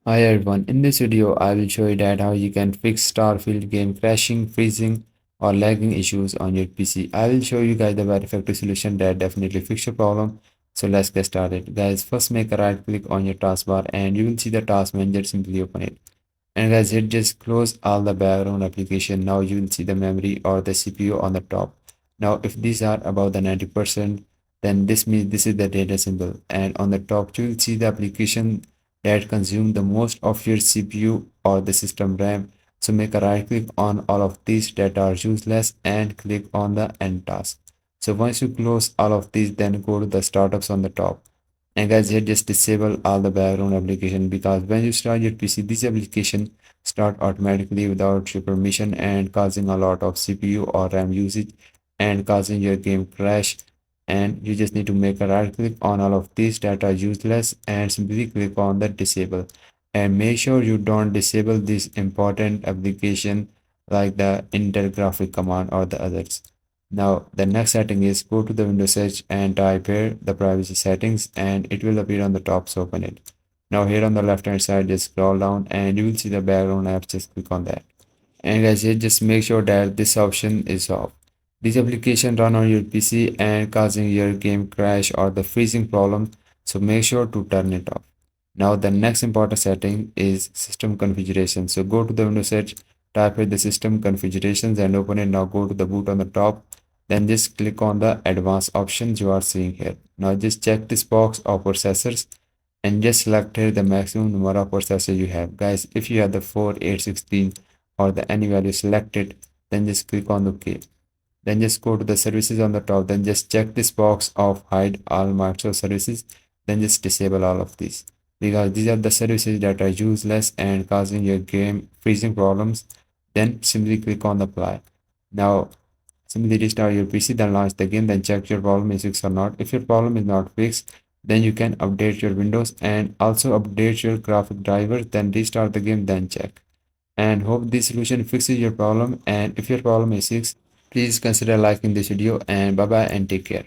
Hi everyone, in this video I will show you that how you can fix Starfield game crashing, freezing or lagging issues on your PC. I will show you guys the very effective solution that definitely fix your problem. So let's get started. Guys, first make a right click on your taskbar and you will see the task manager. Simply open it. And guys, hit just close all the background application. Now you will see the memory or the CPU on the top. Now if these are above the 90%, then this means this is the data symbol. And on the top you will see the application that consume the most of your CPU or the system RAM. So make a right click on all of these that are useless and click on the end task. So once you close all of these, then go to the startups on the top. And guys, here just disable all the background application, because when you start your PC, this application start automatically without your permission and causing a lot of CPU or RAM usage and causing your game crash. And you just need to make a right click on all of these that are useless and simply click on the disable, and make sure you don't disable this important application like the intergraphic command or the others. Now the next setting is go to the Windows search and type here the privacy settings, and it will appear on the top. So open it. Now here on the left hand side, just scroll down and you will see the background apps. Just click on that. And guys, here just make sure that this option is off. This application run on your PC and causing your game crash or the freezing problem. So make sure to turn it off. Now the next important setting is system configuration. So go to the Windows search, type here the system configurations and open it. Now go to the boot on the top. Then just click on the advanced options you are seeing here. Now just check this box of processors and just select here the maximum number of processors you have. Guys, if you have the 4, 8, 16 or the any value selected, then just click on OK. Then just go to the services on the top. Then just check this box of hide all Microsoft services. Then just disable all of these, because these are the services that are useless and causing your game freezing problems. Then simply click on apply. Now simply restart your PC, then launch the game, then check your problem is fixed or not. If your problem is not fixed, then you can update your Windows and also update your graphic drivers, then restart the game, then check. And hope this solution fixes your problem. And if your problem is fixed, please consider liking this video, and bye bye and take care.